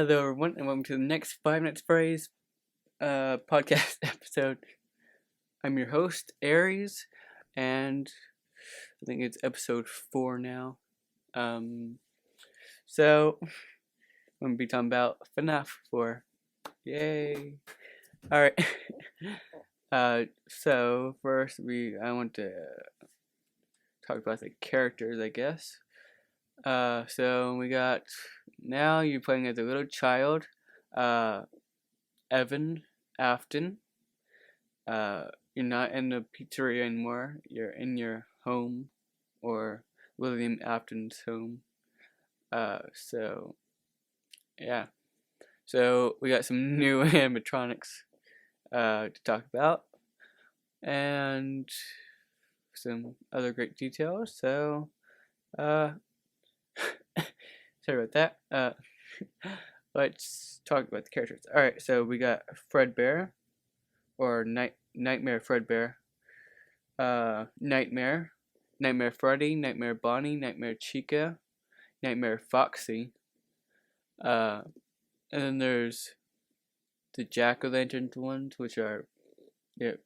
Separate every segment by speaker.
Speaker 1: Hello everyone, and welcome to the next 5 Minutes Phrase podcast episode. I'm your host, Aries, and I think it's episode 4 now. So I'm gonna be talking about FNAF 4. Yay! Alright. So first I want to talk about the characters, I guess. So we got, now you're playing as a little child, Evan Afton. You're not in the pizzeria anymore. You're in your home, or William Afton's home. So yeah. So we got some new animatronics to talk about, and some other great details. So sorry about that. Let's talk about the characters. Alright, so we got Fredbear, or Nightmare Fredbear, Nightmare Freddy, Nightmare Bonnie, Nightmare Chica, Nightmare Foxy, and then there's the Jack-o'-lantern ones, which are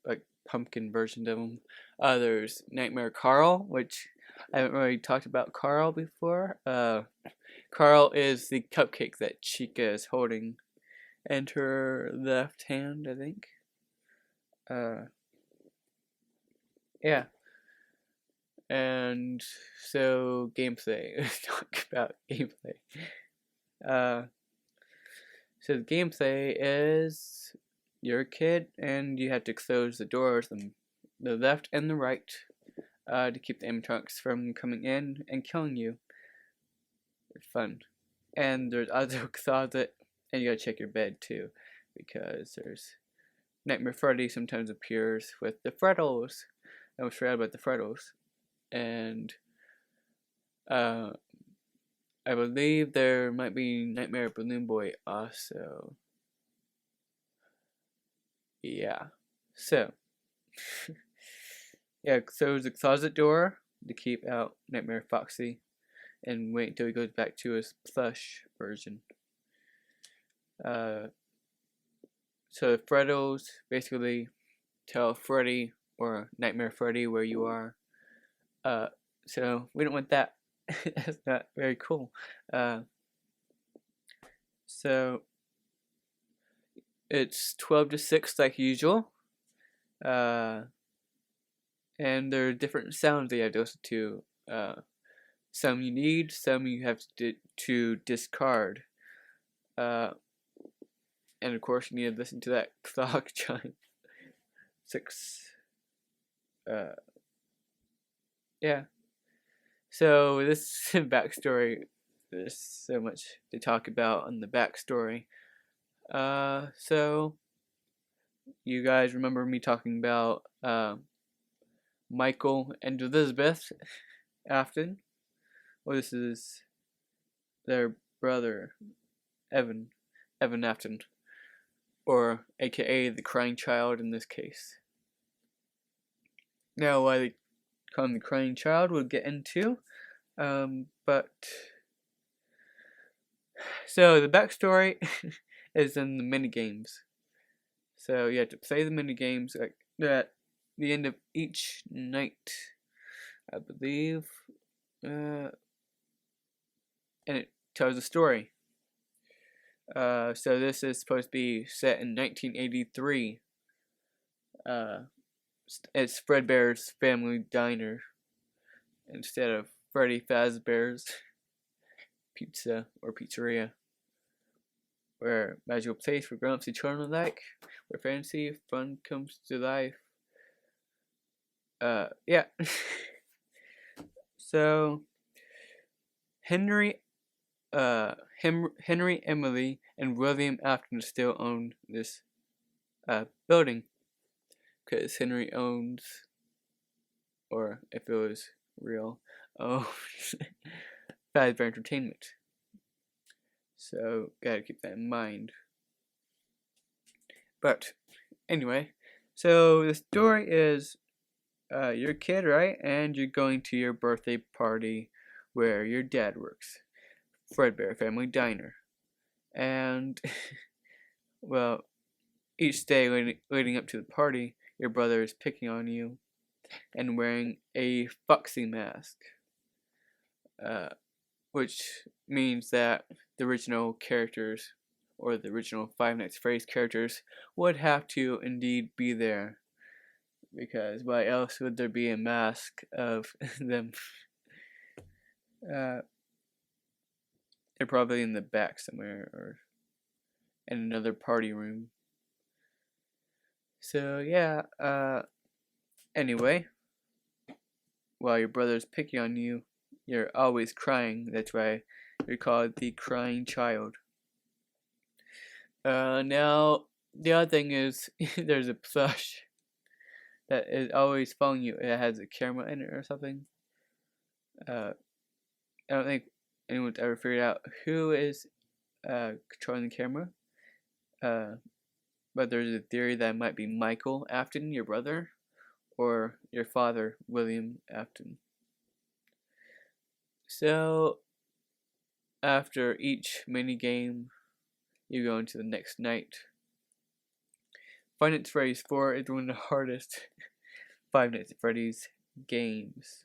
Speaker 1: like pumpkin versions of them. There's Nightmare Carl, which I haven't really talked about Carl before. Carl is the cupcake that Chica is holding in her left hand, I think. Yeah. And so gameplay. Let's talk about gameplay. So the gameplay is you're a kid and you have to close the doors on the left and the right to keep the animatronics from coming in and killing you. It's fun. And there's also a closet, and you gotta check your bed too, because there's Nightmare Freddy sometimes appears with the Freddles. I was forgot about the Freddles. And I believe there might be Nightmare Balloon Boy also. Yeah. So yeah, close the closet door to keep out Nightmare Foxy and wait until he goes back to his plush version. So the Freddles basically tell Freddy or Nightmare Freddy where you are. So we don't want that. That's not very cool. So it's 12 to 6 like usual. And there are different sounds that you have to listen to. Some you need, some you have to discard. And of course you need to listen to that clock chime. 6. Yeah. So this backstory, there's so much to talk about on the backstory. So you guys remember me talking about Michael and Elizabeth Afton? Well, this is their brother, Evan Afton, or aka the crying child in this case. Now, why they call him the crying child, we'll get into. But so the backstory is in the mini games. So you have to play the mini games like at the end of each night, I believe, and it tells a story. So this is supposed to be set in 1983. It's Fredbear's Family Diner instead of Freddy Fazbear's Pizza or Pizzeria, where magical place for grown-ups and children alike, where fantasy fun comes to life. Yeah. So Henry, Emily, and William Afton still own this building, because Henry owns, or if it was real, Fazbear Entertainment. So gotta keep that in mind. But anyway, so the story is you're a kid, right? And you're going to your birthday party where your dad works, Fredbear Family Diner. And well, each day leading up to the party, your brother is picking on you and wearing a foxy mask, which means that the original characters, or the original Five Nights at Freddy's characters, would have to indeed be there, because why else would there be a mask of them? They're probably in the back somewhere, or in another party room. So yeah, anyway, while your brother's picking on you, you're always crying. That's why you're called the crying child. Now, the other thing is, there's a plush that is always following you. It has a camera in it or something. I don't think anyone's ever figured out who is controlling the camera. But there's a theory that it might be Michael Afton, your brother, or your father, William Afton. So, after each mini game, you go into the next night. Five Nights at Freddy's 4 is one of the hardest Five Nights at Freddy's games.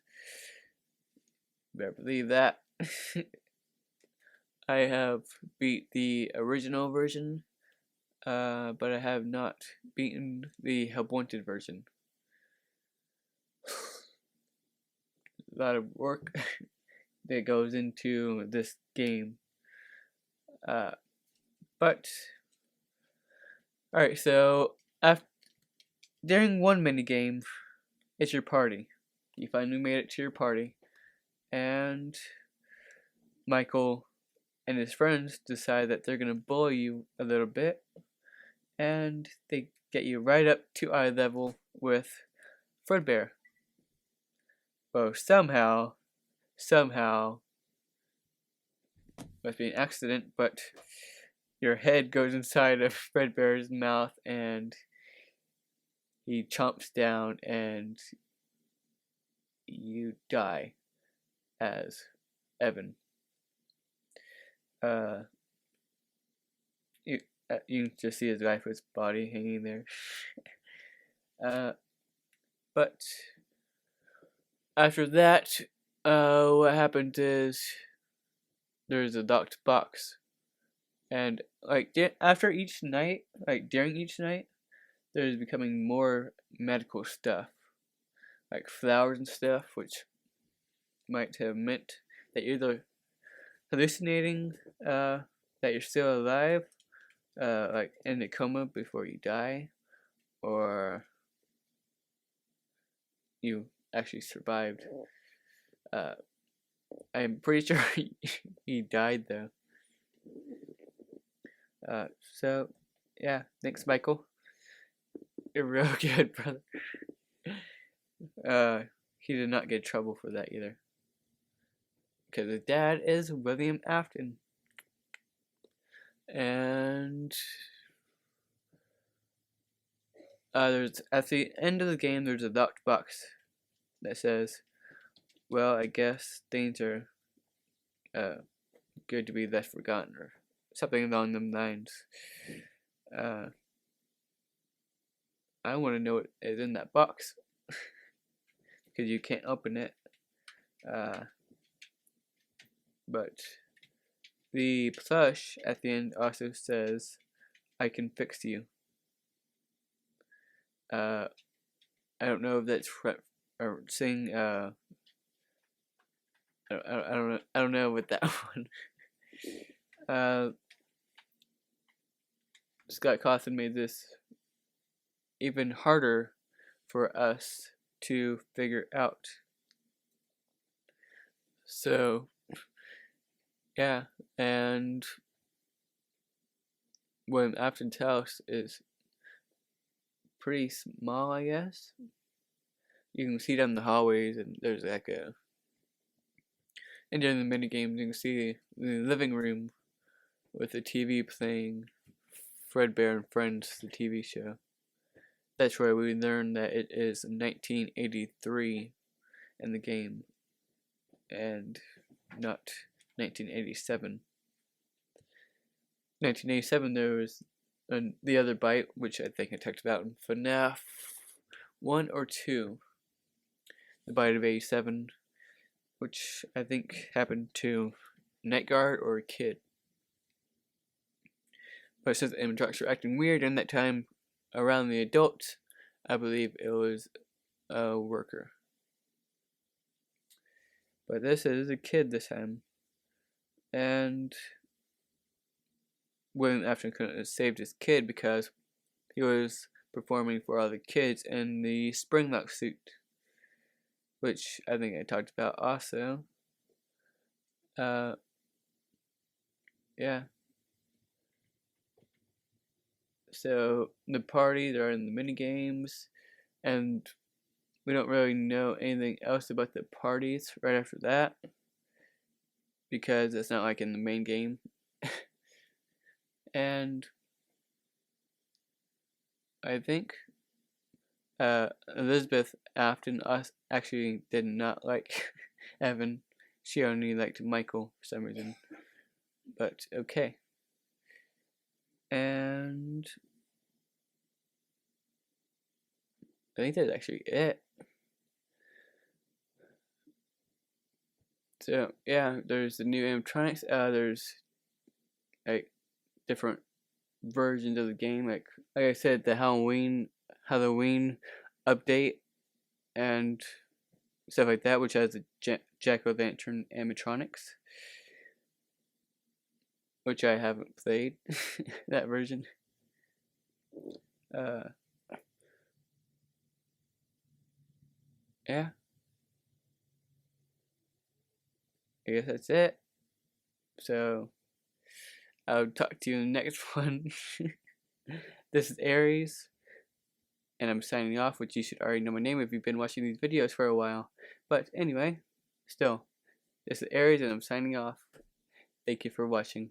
Speaker 1: You better believe that. I have beat the original version, but I have not beaten the Help Wanted version. A lot of work that goes into this game. But alright, so during one mini game, it's your party. You finally made it to your party, and Michael and his friends decide that they're gonna bully you a little bit, and they get you right up to eye level with Fredbear. Well, somehow, must be an accident, but your head goes inside of Fredbear's mouth and he chomps down and you die as Evan. You can just see his lifeless body hanging there. But after that, what happened is there's a locked box, and like after each night, like during each night, there's becoming more medical stuff, like flowers and stuff, which might have meant that you're either hallucinating, that you're still alive, like in a coma before you die, or you actually survived. I'm pretty sure he died though. So yeah, thanks, Michael. You're real good, brother. He did not get in trouble for that either, because his dad is William Afton. And there's at the end of the game, there's a locked box that says, "Well, I guess things are good to be left forgotten," or something along them lines. I want to know what is in that box, because you can't open it. But the plush at the end also says, "I can fix you." I don't know if that's or saying. I don't know with that one. Scott Cawthon made this even harder for us to figure out. So, yeah, and William Afton's house is pretty small, I guess. You can see down the hallways, and there's like and during the mini games, you can see the living room with the TV playing Fredbear and Friends, the TV show. That's where we learned that it is 1983 in the game, and not 1987. 1987, there was the other bite, which I think I talked about in FNAF 1 or 2. The bite of 87, which I think happened to Night Guard or a kid. But since the animatronics were acting weird in that time around the adults, I believe it was a worker. But this is a kid this time. And William Afton couldn't have saved his kid because he was performing for all the kids in the Springlock suit, which I think I talked about also. Yeah. So the party, they're in the mini games, and we don't really know anything else about the parties right after that, because it's not like in the main game. And I think Elizabeth Afton actually did not like Evan. She only liked Michael for some reason. But okay. And I think that's actually it. So yeah, there's the new animatronics. There's like different versions of the game. Like I said, the Halloween update and stuff like that, which has the Jack-o'-lantern animatronics, which I haven't played that version. Yeah, I guess that's it. So I'll talk to you in the next one. This is Aries, and I'm signing off, which you should already know my name if you've been watching these videos for a while. But anyway, still, this is Aries, and I'm signing off. Thank you for watching.